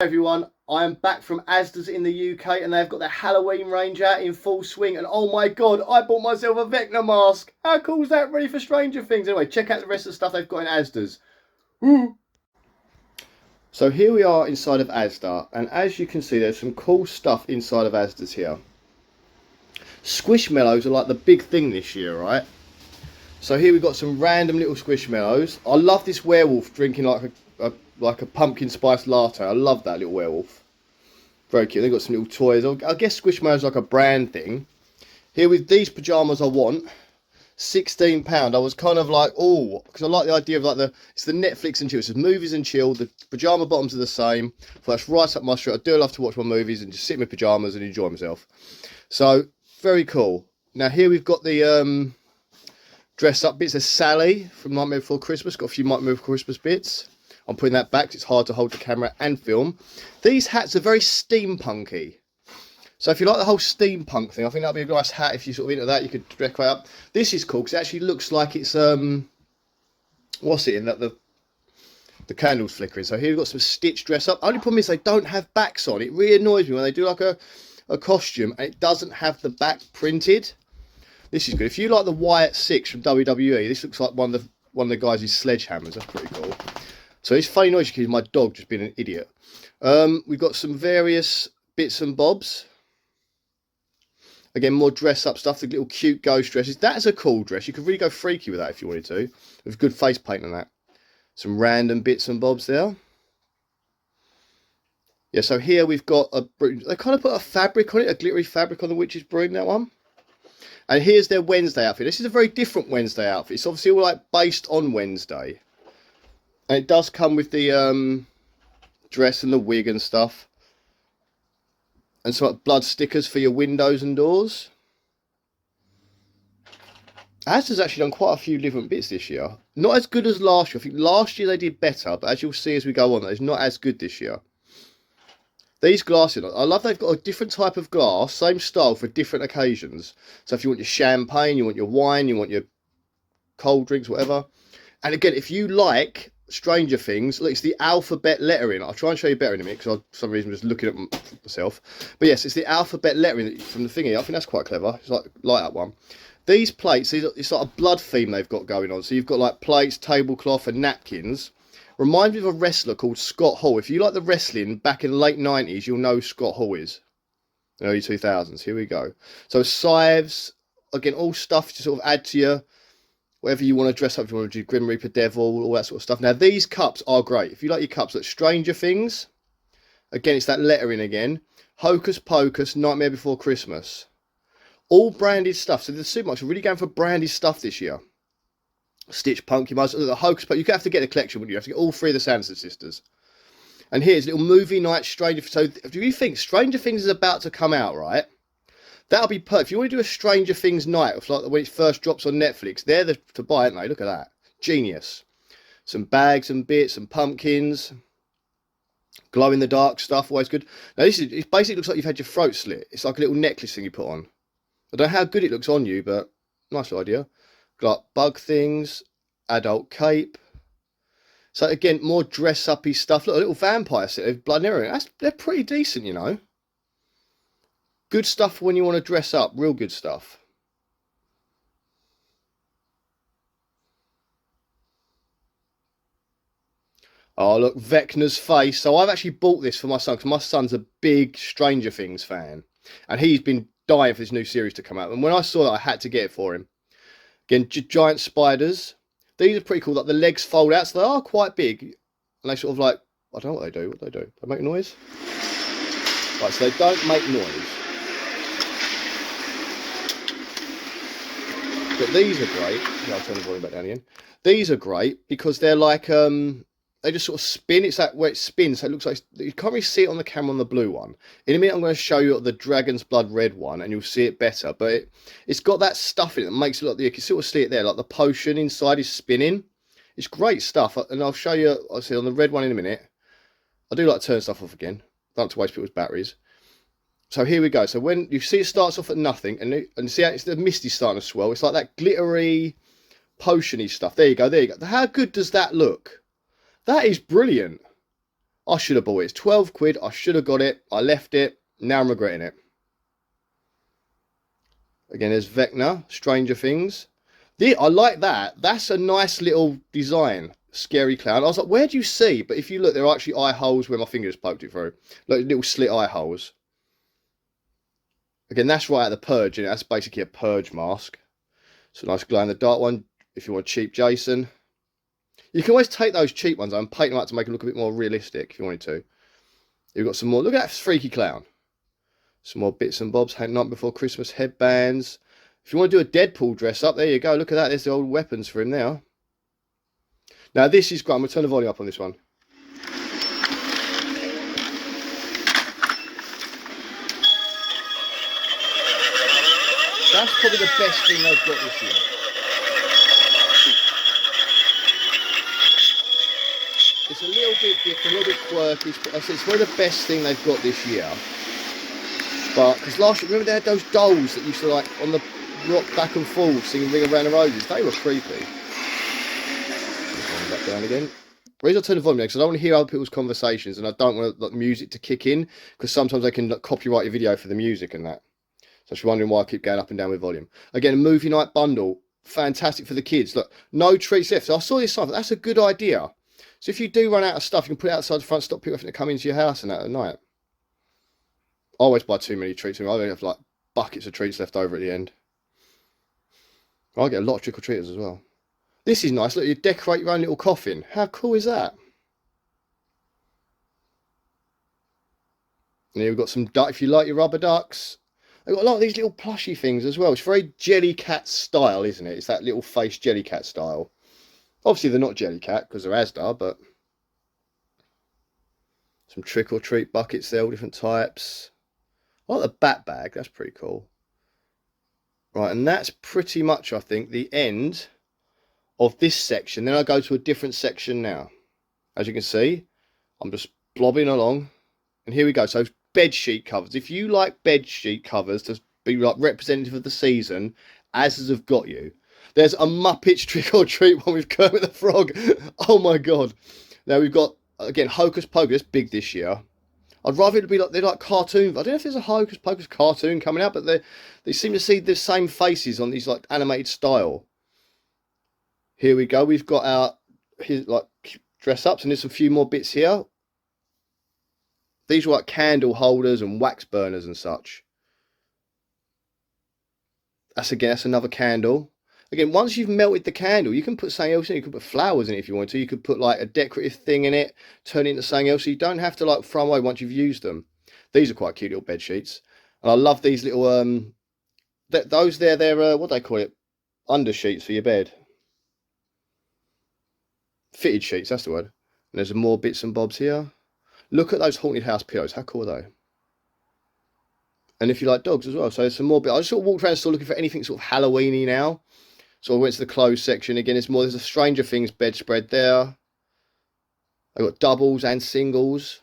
Everyone, I am back from Asda's in the UK and they've got their Halloween range out in full swing, and oh my god, I bought myself a Vecna mask. How cool is that? Ready for Stranger Things. Anyway, check out the rest of the stuff they've got in Asda's. Woo. So here we are inside of Asda, and as you can see there's some cool stuff inside of Asda's here. Squishmallows are like the big thing this year, right? So here we've got some random little squishmallows. I love this werewolf drinking like a pumpkin spice latte. I love that little werewolf. Very cute. They've got some little toys. I guess Squishmallows like a brand thing. Here with these pyjamas I want. £16. I was kind of like, oh, because I like the idea of it's the Netflix and chill. It says movies and chill. The pyjama bottoms are the same. So that's right up my street. I do love to watch my movies and just sit in my pyjamas and enjoy myself. So very cool. Now here we've got the dress up bits. There's Sally from Nightmare Before Christmas. Got a few Nightmare Before Christmas bits. I'm putting that back because it's hard to hold the camera and film. These hats are very steampunky. So if you like the whole steampunk thing, I think that'd be a nice hat. If you're sort of into that, you could decorate up. This is cool because it actually looks like it's what's it in that the candles flickering. So here we've got some stitch dress up. Only problem is they don't have backs on. It really annoys me when they do like a costume and it doesn't have the back printed. This is good. If you like the Wyatt 6 from WWE, this looks like one of the guys' sledgehammers. That's pretty cool. So it's funny noise because my dog just being an idiot. We've got some various bits and bobs. Again, more dress up stuff. The little cute ghost dresses. That's a cool dress. You could really go freaky with that if you wanted to. With good face paint on that. Some random bits and bobs there. Yeah, so here we've got they kind of put a fabric on it. A glittery fabric on the witch's broom, that one. And here's their Wednesday outfit. This is a very different Wednesday outfit. It's obviously all like based on Wednesday. And it does come with the dress and the wig and stuff. And some like blood stickers for your windows and doors. Asda's actually done quite a few different bits this year. Not as good as last year. I think last year they did better. But as you'll see as we go on, it's not as good this year. These glasses, I love they've got a different type of glass. Same style for different occasions. So if you want your champagne, you want your wine, you want your cold drinks, whatever. And again, if you like Stranger Things, look, it's the alphabet lettering. I'll try and show you better in a minute because for some reason I'm just looking at myself. But yes, it's the alphabet lettering from the thingy. I think that's quite clever. It's like light up one. These plates, it's like a blood theme they've got going on. So you've got like plates, tablecloth and napkins. Reminds me of a wrestler called Scott Hall. If you like the wrestling back in the late 90s, you'll know who Scott Hall is. Early 2000s. Here we go. So scythes, again, all stuff to sort of add to your whatever you want to dress up. If you want to do Grim Reaper Devil, all that sort of stuff. Now, these cups are great. If you like your cups, look, Stranger Things. Again, it's that lettering again. Hocus Pocus, Nightmare Before Christmas. All branded stuff. So the supermarkets are really going for branded stuff this year. Stitch Punk, you must the Hocus Pocus. You have to get the collection, wouldn't you? You have to get all three of the Sanderson sisters. And here's a little movie night Stranger. So do you think Stranger Things is about to come out, right? That'll be perfect. If you want to do a Stranger Things night, like when it first drops on Netflix, they're to buy, aren't they? Look at that. Genius. Some bags and bits and pumpkins. Glow in the dark stuff, always good. Now it basically looks like you've had your throat slit. It's like a little necklace thing you put on. I don't know how good it looks on you, but nice idea. Got bug things, adult cape. So again, more dress-uppy stuff. Look, a little vampire set of blood and everything. They're pretty decent, you know. Good stuff when you want to dress up. Real good stuff. Oh, look, Vecna's face. So I've actually bought this for my son because my son's a big Stranger Things fan. And he's been dying for this new series to come out. And when I saw it, I had to get it for him. Again, giant spiders. These are pretty cool. Like the legs fold out, so they are quite big. And they sort of like, I don't know what they do. What do they do? They make noise? Right, so they don't make noise. But these are great. Yeah, I'll turn the volume back down again. These are great because they're like, they just sort of spin. It's that where it spins, so it looks like you can't really see it on the camera on the blue one. In a minute, I'm going to show you the Dragon's Blood red one, and you'll see it better. But it's got that stuff in it that makes it look. You can sort of see it there, like the potion inside is spinning. It's great stuff, and I'll show you. I'll see on the red one in a minute. I do like to turn stuff off again. Don't have to waste people's batteries. So here we go. So when you see it starts off at nothing, and see how it's the misty starting to swirl. It's like that glittery, potiony stuff. There you go. There you go. How good does that look? That is brilliant. I should have bought it. It's 12 quid. I should have got it. I left it. Now I'm regretting it. Again, there's Vecna, Stranger Things. I like that. That's a nice little design. Scary clown. I was like, where do you see? But if you look, there are actually eye holes where my fingers poked it through. Like little slit eye holes. Again, that's right out of the Purge, and that's basically a Purge mask. It's a nice glow-in-the-dark one if you want cheap Jason. You can always take those cheap ones and paint them up to make them look a bit more realistic if you wanted to. You've got some more. Look at that freaky clown. Some more bits and bobs. Night Before Christmas headbands. If you want to do a Deadpool dress up, there you go. Look at that. There's the old weapons for him now. Now this is great. I'm going to turn the volume up on this one. That's probably the best thing they've got this year. It's a little bit different, a little bit quirky. It's one of the best thing they've got this year. But, because last year, remember they had those dolls that used to like, on the rock back and forth, singing Ring Around the Roses? They were creepy. Back down again. The reason I turn the volume down, because I don't want to hear other people's conversations, and I don't want like, music to kick in, because sometimes they can like, copyright your video for the music and that. So I was wondering why I keep going up and down with volume. Again, a movie night bundle. Fantastic for the kids. Look, no treats left. So I saw this stuff. That's a good idea. So if you do run out of stuff, you can put it outside the front, stop people from coming into your house and that at night. I always buy too many treats. I only have like buckets of treats left over at the end. I get a lot of trick-or-treaters as well. This is nice. Look, you decorate your own little coffin. How cool is that? And here we've got some duck. If you like your rubber ducks. They've got a lot of these little plushy things as well. It's very Jellycat style, isn't it? It's that little face Jellycat style. Obviously, they're not Jellycat because they're Asda, but some trick-or-treat buckets there, all different types. I like the bat bag. That's pretty cool. Right, and that's pretty much, I think, the end of this section. Then I go to a different section now. As you can see, I'm just blobbing along. And here we go. So bed sheet covers. If you like bed sheet covers to be like representative of the season, Asda's have got you. There's a Muppets Trick or Treat one with Kermit the Frog. Oh my god. Now we've got again Hocus Pocus, big this year. I'd rather it be like they're like cartoon. I don't know if there's a Hocus Pocus cartoon coming out, but they seem to see the same faces on these like animated style. Here we go. We've got our like dress ups, and there's a few more bits here. These are like candle holders and wax burners and such. That's another candle. Again, once you've melted the candle, you can put something else in. You can put flowers in it if you want to. You could put like a decorative thing in it, turn it into something else. So you don't have to like throw away once you've used them. These are quite cute little bed sheets, and I love these little those they're what do they call it? Under sheets for your bed. Fitted sheets, that's the word. And there's more bits and bobs here. Look at those haunted house pillows. How cool are they? And if you like dogs as well. So there's some more bits. I just sort of walked around the store looking for anything sort of Halloween-y now. So I went to the clothes section. Again, there's a Stranger Things bedspread there. I've got doubles and singles.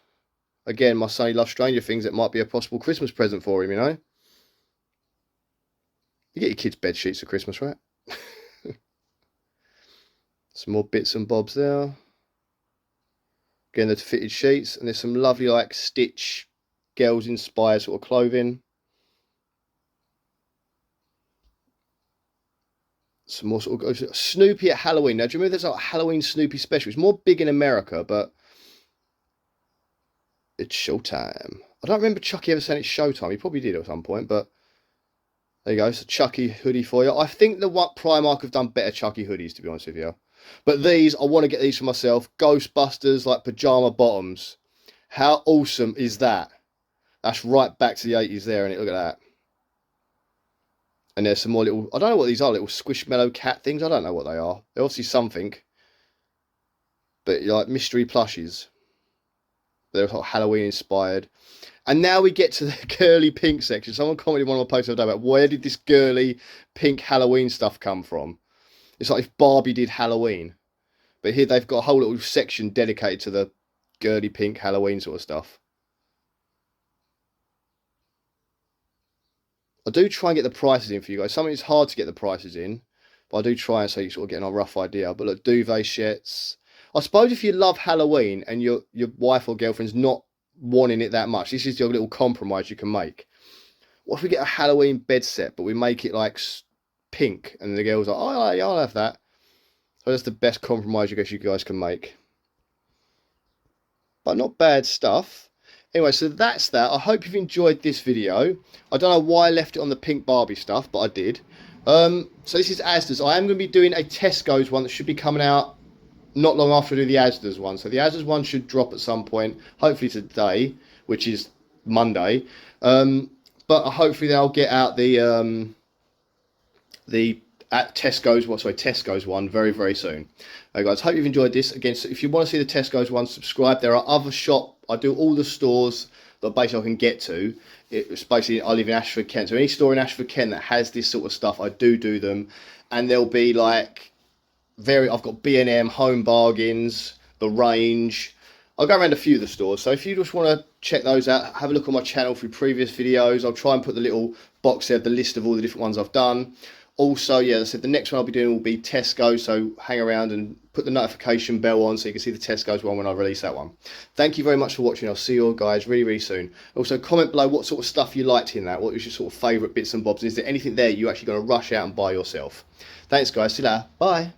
Again, my son, he loves Stranger Things. It might be a possible Christmas present for him, you know. You get your kids bed sheets for Christmas, right? Some more bits and bobs there. Again, the fitted sheets. And there's some lovely, like, Stitch, girls-inspired sort of clothing. Some more sort of Snoopy at Halloween. Now, do you remember there's like a Halloween Snoopy special? It's more big in America, but it's showtime. I don't remember Chucky ever saying it's showtime. He probably did at some point, but there you go. It's a Chucky hoodie for you. I think the what Primark have done better Chucky hoodies, to be honest with you. But these, I want to get these for myself. Ghostbusters, like pajama bottoms. How awesome is that? That's right back to the 80s there, and look at that. And there's some more little, I don't know what these are, little squishmallow cat things. I don't know what they are. They're obviously something. But like mystery plushies. They're sort of Halloween inspired. And now we get to the girly pink section. Someone commented on one of my posts the other day about where did this girly pink Halloween stuff come from? It's like if Barbie did Halloween. But here they've got a whole little section dedicated to the girly pink Halloween sort of stuff. I do try and get the prices in for you guys. Something it's hard to get the prices in, but I do try and so you sort of get a rough idea. But look, duvet sheets. I suppose if you love Halloween and your wife or girlfriend's not wanting it that much, this is your little compromise you can make. What if we get a Halloween bed set, but we make it like pink, and the girl's like, oh, yeah, I'll have that. So that's the best compromise I guess you guys can make. But not bad stuff. Anyway, so that's that. I hope you've enjoyed this video. I don't know why I left it on the pink Barbie stuff, but I did. So this is Asda's. I am going to be doing a Tesco's one that should be coming out not long after I do the Asda's one. So the Asda's one should drop at some point, hopefully today, which is Monday. But hopefully they'll get out the Tesco's one very, very soon. Okay, guys, hope you've enjoyed this. Again, so if you want to see the Tesco's one, subscribe. There are other I do all the stores that basically I can get to. It's basically, I live in Ashford, Kent. So any store in Ashford, Kent that has this sort of stuff, I do them. And there'll be like, I've got B&M, Home Bargains, The Range. I'll go around a few of the stores. So if you just want to check those out, have a look on my channel through previous videos. I'll try and put the little box there, the list of all the different ones I've done. Also, yeah, as I said, the next one I'll be doing will be Tesco, so hang around and put the notification bell on so you can see the Tesco's one when I release that one. Thank you very much for watching. I'll see you all guys really, really soon. Also, comment below what sort of stuff you liked in that. What was your sort of favourite bits and bobs? And is there anything there you're actually going to rush out and buy yourself? Thanks, guys. See you later. Bye.